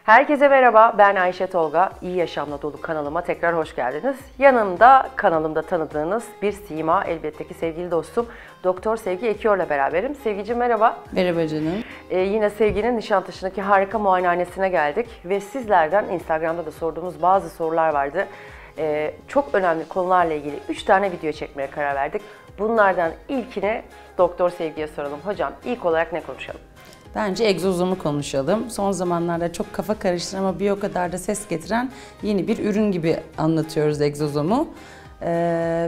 Herkese merhaba, ben Ayşe Tolga. İyi Yaşamla Dolu kanalıma tekrar hoş geldiniz. Yanımda kanalımda tanıdığınız bir sima, elbette ki sevgili dostum Doktor Sevgi Ekiyor'la beraberim. Sevgiciğim merhaba. Merhaba canım. Yine Sevgi'nin Nişantaşı'ndaki harika muayenehanesine geldik ve sizlerden Instagram'da da sorduğumuz bazı sorular vardı. Çok önemli konularla ilgili 3 tane video çekmeye karar verdik. Bunlardan ilkini Doktor Sevgi'ye soralım. Hocam ilk olarak ne konuşalım? Bence egzozomu konuşalım. Son zamanlarda çok kafa karıştıran ama bir o kadar da ses getiren yeni bir ürün gibi anlatıyoruz egzozomu.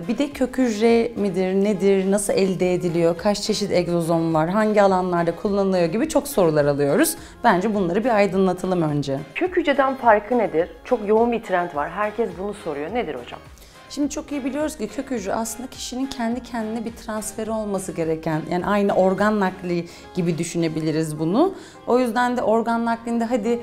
Bir de kök hücre midir, nedir, nasıl elde ediliyor, kaç çeşit egzozom var, hangi alanlarda kullanılıyor gibi çok sorular alıyoruz. Bence bunları bir aydınlatalım önce. Kök hücreden farkı nedir? Çok yoğun bir trend var. Herkes bunu soruyor. Nedir hocam? Şimdi çok iyi biliyoruz ki kök hücre aslında kişinin kendi kendine bir transferi olması gereken, yani aynı organ nakli gibi düşünebiliriz bunu. O yüzden de organ naklinde hadi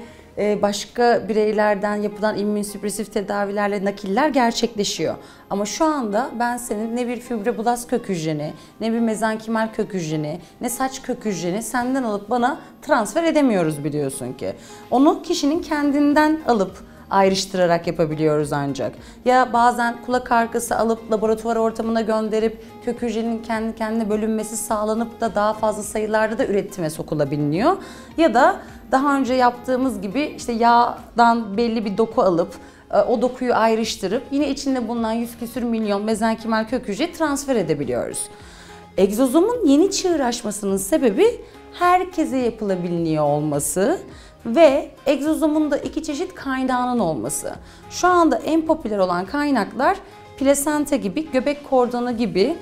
başka bireylerden yapılan immünsüpresif tedavilerle nakiller gerçekleşiyor. Ama şu anda ben senin ne bir fibroblast kök hücreni, ne bir mezenkimal kök hücreni, ne saç kök hücreni senden alıp bana transfer edemiyoruz biliyorsun ki. Onu kişinin kendinden alıp ayrıştırarak yapabiliyoruz ancak. Ya bazen kulak arkası alıp laboratuvar ortamına gönderip kök hücrenin kendi kendine bölünmesi sağlanıp da daha fazla sayılarda da üretime sokulabiliyor. Ya da daha önce yaptığımız gibi işte yağdan belli bir doku alıp o dokuyu ayrıştırıp yine içinde bulunan 100 küsür milyon mezenkimal kök hücre transfer edebiliyoruz. Egzozomun yeni çığır sebebi herkese yapılabiliyor olması ve egzozomun da iki çeşit kaynağının olması. Şu anda en popüler olan kaynaklar plasenta gibi, göbek kordonu gibi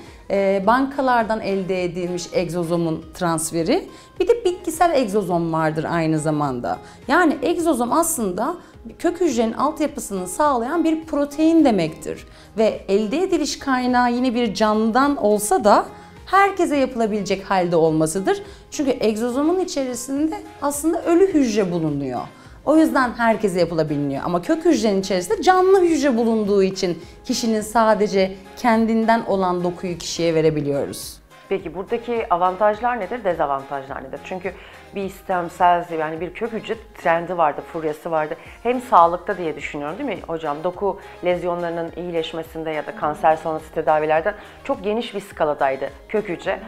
bankalardan elde edilmiş egzozomun transferi. Bir de bitkisel egzozom vardır aynı zamanda. Yani egzozom aslında kök hücrenin altyapısını sağlayan bir protein demektir. Ve elde ediliş kaynağı yine bir canlıdan olsa da herkese yapılabilecek halde olmasıdır. Çünkü egzozomun içerisinde aslında ölü hücre bulunuyor. O yüzden herkese yapılabiliyor. Ama kök hücrenin içerisinde canlı hücre bulunduğu için kişinin sadece kendinden olan dokuyu kişiye verebiliyoruz. Peki buradaki avantajlar nedir, dezavantajlar nedir? Çünkü bir istemsel, yani bir kök hücre trendi vardı, furyası vardı. Hem sağlıkta diye düşünüyorum değil mi hocam? Doku lezyonlarının iyileşmesinde ya da kanser sonrası tedavilerden çok geniş bir skaladaydı kök hücre.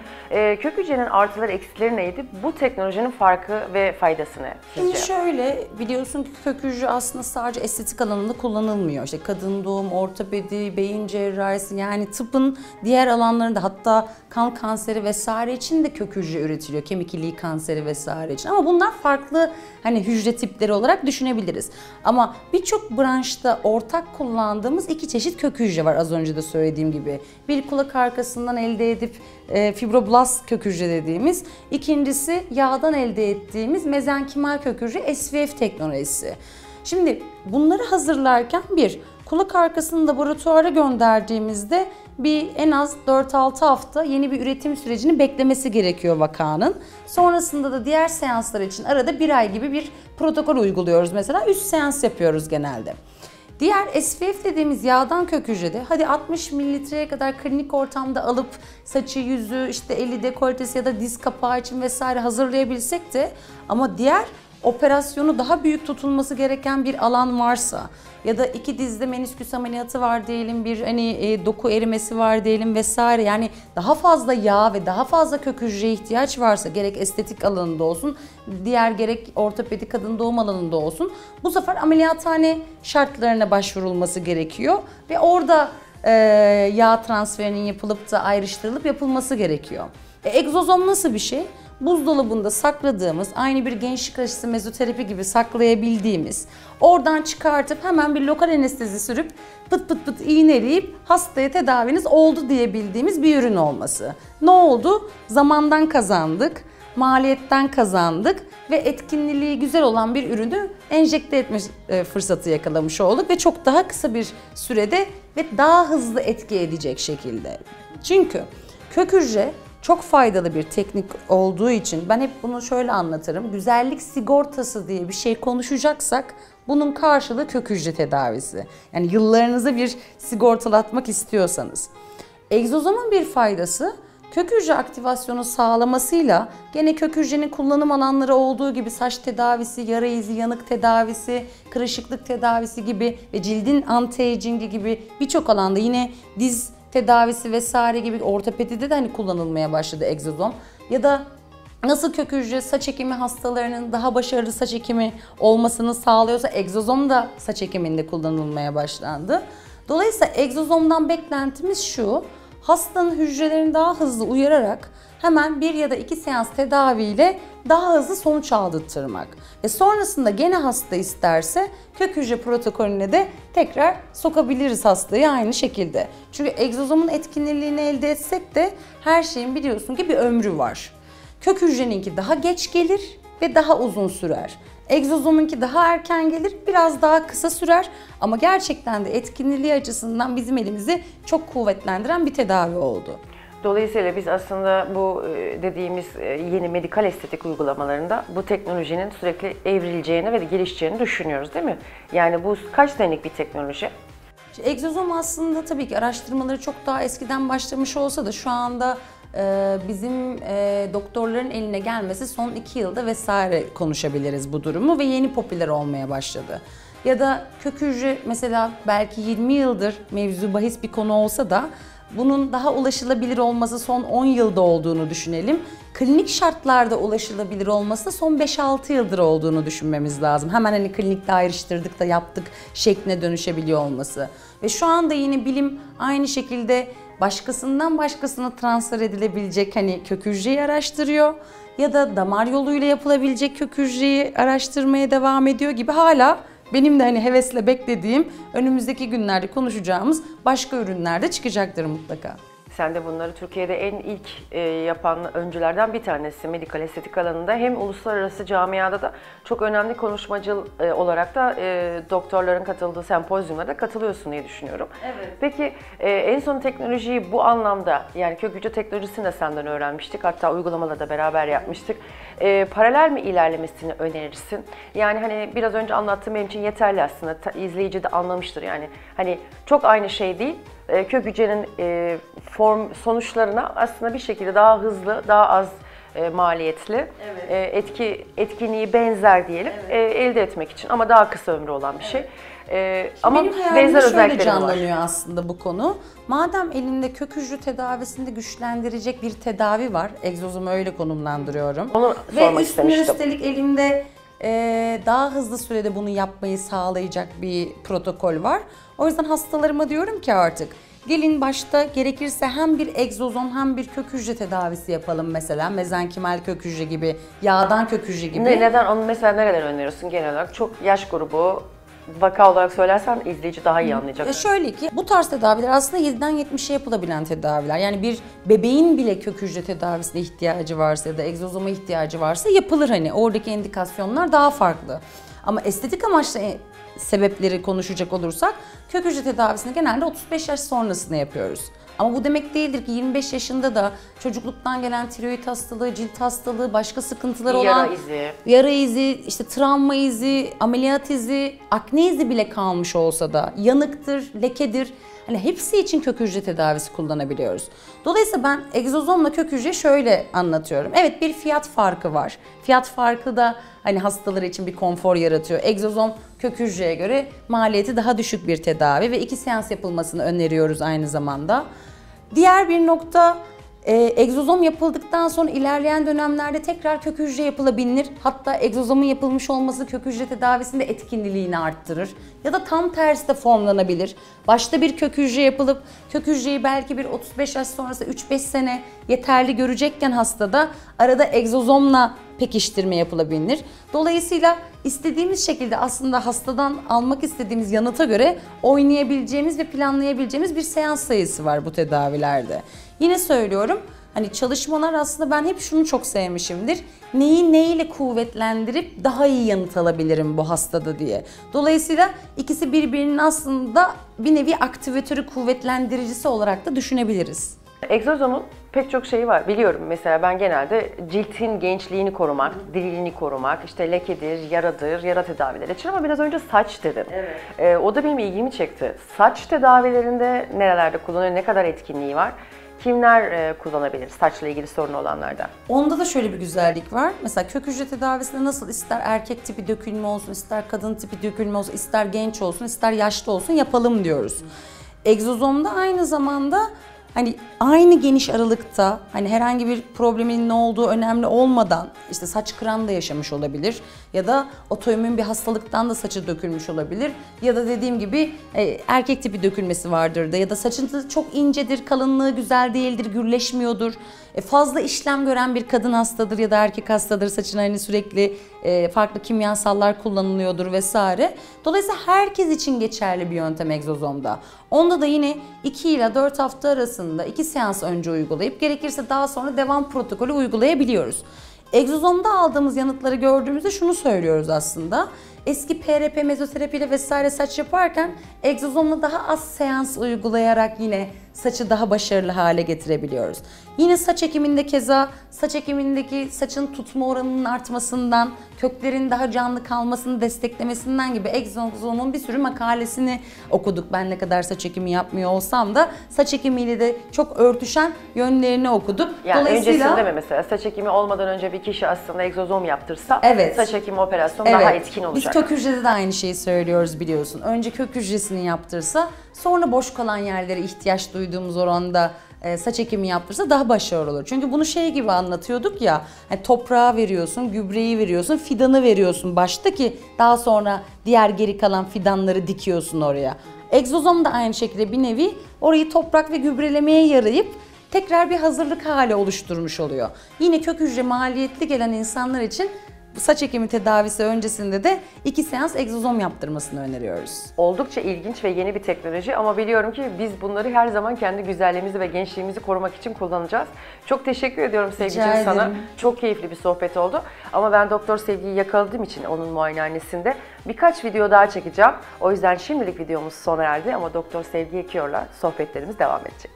Kök hücrenin artıları, eksileri neydi? Bu teknolojinin farkı ve faydası ne sizce? Şimdi şöyle, biliyorsun ki kök hücre aslında sadece estetik alanında kullanılmıyor. İşte kadın doğum, ortopedi, beyin cerrahisi, yani tıbbın diğer alanlarında, hatta kan kanseri vesaire için de kök hücre üretiliyor. Kemik iliği kanseri vesaire için. Ama bunlar farklı hani hücre tipleri olarak düşünebiliriz. Ama birçok branşta ortak kullandığımız iki çeşit kök hücre var az önce de söylediğim gibi. Bir kulak arkasından elde edip fibroblast kök hücre dediğimiz, ikincisi yağdan elde ettiğimiz mezenkimal kök hücre SVF teknolojisi. Şimdi bunları hazırlarken kulak arkasını laboratuvara gönderdiğimizde en az 4-6 hafta yeni bir üretim sürecini beklemesi gerekiyor vakanın. Sonrasında da diğer seanslar için arada 1 ay gibi bir protokol uyguluyoruz mesela. 3 seans yapıyoruz genelde. Diğer SVF dediğimiz yağdan kök hücrede hadi 60 mililitreye kadar klinik ortamda alıp saçı, yüzü, işte eli dekoltesi ya da diz kapağı için vesaire hazırlayabilsek de, ama diğer operasyonu daha büyük tutulması gereken bir alan varsa ya da 2 dizde menisküs ameliyatı var diyelim, bir doku erimesi var diyelim vesaire, yani daha fazla yağ ve daha fazla kök hücreye ihtiyaç varsa, gerek estetik alanında olsun, diğer gerek ortopedi kadın doğum alanında olsun, bu sefer ameliyathane şartlarına başvurulması gerekiyor ve orada yağ transferinin yapılıp da ayrıştırılıp yapılması gerekiyor. Egzozom nasıl bir şey? Buzdolabında sakladığımız, aynı bir gençlik aşısı mezoterapi gibi saklayabildiğimiz, oradan çıkartıp hemen bir lokal anestezi sürüp pıt pıt pıt iğneleyip hastaya tedaviniz oldu diyebildiğimiz bir ürün olması. Ne oldu? Zamandan kazandık, maliyetten kazandık ve etkinliği güzel olan bir ürünü enjekte etme fırsatı yakalamış olduk ve çok daha kısa bir sürede ve daha hızlı etki edecek şekilde. Çünkü kök hücre çok faydalı bir teknik olduğu için ben hep bunu şöyle anlatırım. Güzellik sigortası diye bir şey konuşacaksak bunun karşılığı kök hücre tedavisi. Yani yıllarınızı bir sigortalatmak istiyorsanız. Egzozomun bir faydası, Kök hücre aktivasyonu sağlamasıyla gene kök hücrenin kullanım alanları olduğu gibi saç tedavisi, yara izi, yanık tedavisi, kırışıklık tedavisi gibi ve cildin anti-aging'i gibi birçok alanda, yine diz tedavisi vesaire gibi ortopedide de hani kullanılmaya başladı egzozom. Ya da nasıl kök hücre saç ekimi hastalarının daha başarılı saç ekimi olmasını sağlıyorsa egzozom da saç ekiminde kullanılmaya başlandı. Dolayısıyla egzozomdan beklentimiz şu: hastanın hücrelerini daha hızlı uyararak hemen 1 ya da 2 seans tedaviyle daha hızlı sonuç aldırtmak. Ve sonrasında gene hasta isterse kök hücre protokolüne de tekrar sokabiliriz hastayı aynı şekilde. Çünkü egzozomun etkinliğini elde etsek de her şeyin biliyorsun ki bir ömrü var. Kök hücreninki daha geç gelir ve daha uzun sürer. Egzozomunki daha erken gelir, biraz daha kısa sürer ama gerçekten de etkinliği açısından bizim elimizi çok kuvvetlendiren bir tedavi oldu. Dolayısıyla biz aslında bu dediğimiz yeni medikal estetik uygulamalarında bu teknolojinin sürekli evrileceğini ve gelişeceğini düşünüyoruz, değil mi? Yani bu kaç senelik bir teknoloji? Egzozom aslında tabii ki araştırmaları çok daha eskiden başlamış olsa da şu anda bizim doktorların eline gelmesi son 2 yılda vesaire konuşabiliriz bu durumu ve yeni popüler olmaya başladı. Ya da kök hücre mesela belki 20 yıldır mevzu bahis bir konu olsa da bunun daha ulaşılabilir olması son 10 yılda olduğunu düşünelim. Klinik şartlarda ulaşılabilir olması da son 5-6 yıldır olduğunu düşünmemiz lazım. Hemen hani klinikte ayrıştırdık da yaptık şekline dönüşebiliyor olması. Ve şu anda yine bilim aynı şekilde başkasından başkasına transfer edilebilecek hani kök hücreyi araştırıyor ya da damar yoluyla yapılabilecek kök hücreyi araştırmaya devam ediyor gibi hala benim de hani hevesle beklediğim önümüzdeki günlerde konuşacağımız başka ürünler de çıkacaktır mutlaka. Sen de bunları Türkiye'de en ilk yapan öncülerden bir tanesi medikal estetik alanında. Hem uluslararası camiada da çok önemli konuşmacı olarak da doktorların katıldığı sempozyumlara da katılıyorsun diye düşünüyorum. Evet. Peki en son teknolojiyi bu anlamda, yani kök hücre teknolojisini de senden öğrenmiştik. Hatta uygulamaları da beraber yapmıştık. Paralel mi ilerlemesini önerirsin? Yani hani biraz önce anlattığım benim için yeterli aslında. İzleyici de anlamıştır yani. Hani çok aynı şey değil. Kök hücrenin sonuçlarına aslında bir şekilde daha hızlı, daha az maliyetli, etkinliği benzer diyelim, elde etmek için ama daha kısa ömrü olan bir şey. Ama benim benzer şöyle özellikleri canlanıyor var. aslında bu konu. Madem elinde kök hücre tedavisinde güçlendirecek bir tedavi var, egzozomu öyle konumlandırıyorum. Onu sormak istemiştim. Ve üstelik elimde daha hızlı sürede bunu yapmayı sağlayacak bir protokol var. O yüzden hastalarıma diyorum ki artık gelin başta gerekirse hem bir egzozom hem bir kök hücre tedavisi yapalım mesela. Mezenkimal kök hücre gibi, yağdan kök hücre gibi. Neden? Onu mesela nereler öneriyorsun genel olarak? Çok yaş grubu, vaka olarak söylersen izleyici daha iyi anlayacak. Şöyle ki bu tarz tedaviler aslında 7'den 70'e yapılabilen tedaviler. Yani bir bebeğin bile kök hücre tedavisine ihtiyacı varsa ya da egzozoma ihtiyacı varsa yapılır hani. Oradaki indikasyonlar daha farklı. Ama estetik amaçlı sebepleri konuşacak olursak kök hücre tedavisini genelde 35 yaş sonrasında yapıyoruz. Ama bu demek değildir ki 25 yaşında da çocukluktan gelen tiroid hastalığı, cilt hastalığı, başka sıkıntılar olan yara izi, işte travma izi, ameliyat izi, akne izi bile kalmış olsa da yanıktır, lekedir. Hani hepsi için kök hücre tedavisi kullanabiliyoruz. Dolayısıyla ben egzozomla kök hücre şöyle anlatıyorum. Evet, bir fiyat farkı var. Fiyat farkı da hani hastalar için bir konfor yaratıyor. Egzozom kök hücreye göre maliyeti daha düşük bir tedavi ve 2 seans yapılmasını öneriyoruz aynı zamanda. Diğer bir nokta, egzozom yapıldıktan sonra ilerleyen dönemlerde tekrar kök hücre yapılabilir. Hatta egzozomun yapılmış olması kök hücre tedavisinde etkinliğini arttırır. Ya da tam tersi de formlanabilir. Başta bir kök hücre yapılıp kök hücreyi belki bir 35 yaş sonrası 3-5 sene yeterli görecekken hastada arada egzozomla pekiştirme yapılabilir. Dolayısıyla istediğimiz şekilde aslında hastadan almak istediğimiz yanıta göre oynayabileceğimiz ve planlayabileceğimiz bir seans sayısı var bu tedavilerde. Yine söylüyorum, hani çalışmalar aslında ben hep şunu çok sevmişimdir. Neyi neyle kuvvetlendirip daha iyi yanıt alabilirim bu hastada diye. Dolayısıyla ikisi birbirinin aslında bir nevi aktivatörü, kuvvetlendiricisi olarak da düşünebiliriz. Egzozomun pek çok şeyi var. Biliyorum mesela ben genelde ciltin gençliğini korumak, diriliğini korumak, işte lekedir, yaradır, yara tedavileri için ama biraz önce saç dedim. Evet. O da benim ilgimi çekti. Saç tedavilerinde nerelerde kullanılıyor, ne kadar etkinliği var? kimler kullanabilir saçla ilgili sorunu olanlardan? Onda da şöyle bir güzellik var. Mesela kök hücre tedavisinde nasıl ister erkek tipi dökülme olsun, ister kadın tipi dökülme olsun, ister genç olsun, ister yaşlı olsun yapalım diyoruz. Egzozomda aynı zamanda hani aynı geniş aralıkta hani herhangi bir problemin ne olduğu önemli olmadan işte saç kıran da yaşamış olabilir ya da otoimmün bir hastalıktan da saçı dökülmüş olabilir ya da dediğim gibi erkek tipi dökülmesi vardır da ya da saçın çok incedir, kalınlığı güzel değildir, gürleşmiyordur. Fazla işlem gören bir kadın hastadır ya da erkek hastadır, saçına hani sürekli farklı kimyasallar kullanılıyordur vesaire. Dolayısıyla herkes için geçerli bir yöntem egzozomda. Onda da yine 2 ila 4 hafta arasında 2 seans önce uygulayıp gerekirse daha sonra devam protokolü uygulayabiliyoruz. Egzozomda aldığımız yanıtları gördüğümüzde şunu söylüyoruz aslında. Eski PRP, mezoterapiyle vesaire saç yaparken egzozomla daha az seans uygulayarak yine saçı daha başarılı hale getirebiliyoruz. Yine saç ekiminde keza saç ekimindeki saçın tutma oranının artmasından, köklerin daha canlı kalmasını desteklemesinden gibi egzozomun bir sürü makalesini okuduk. Ben ne kadar saç ekimi yapmıyor olsam da saç ekimiyle de çok örtüşen yönlerini okuduk. Yani öncesinde mi mesela saç ekimi olmadan önce bir kişi aslında egzozom yaptırsa saç ekimi operasyonu daha etkin olacak. Biz kök hücrede de aynı şeyi söylüyoruz biliyorsun. Önce kök hücresini yaptırsa sonra boş kalan yerlere ihtiyaç duyduğumuz oranda saç ekimi yaptırsa daha başarılı olur. Çünkü bunu şey gibi anlatıyorduk ya, hani toprağı veriyorsun, gübreyi veriyorsun, fidanı veriyorsun başta ki daha sonra diğer geri kalan fidanları dikiyorsun oraya. Egzozom da aynı şekilde bir nevi orayı toprak ve gübrelemeye yarayıp tekrar bir hazırlık hali oluşturmuş oluyor. Yine kök hücre maliyetli gelen insanlar için saç ekimi tedavisi öncesinde de 2 seans egzozom yaptırmasını öneriyoruz. Oldukça ilginç ve yeni bir teknoloji ama biliyorum ki biz bunları her zaman kendi güzelliğimizi ve gençliğimizi korumak için kullanacağız. Çok teşekkür ediyorum Sevgiciğim sana. Çok keyifli bir sohbet oldu. Ama ben Doktor Sevgi'yi yakaladığım için onun muayenehanesinde birkaç video daha çekeceğim. O yüzden şimdilik videomuz sona erdi ama Doktor Sevgi Ekiyor'la sohbetlerimiz devam edecek.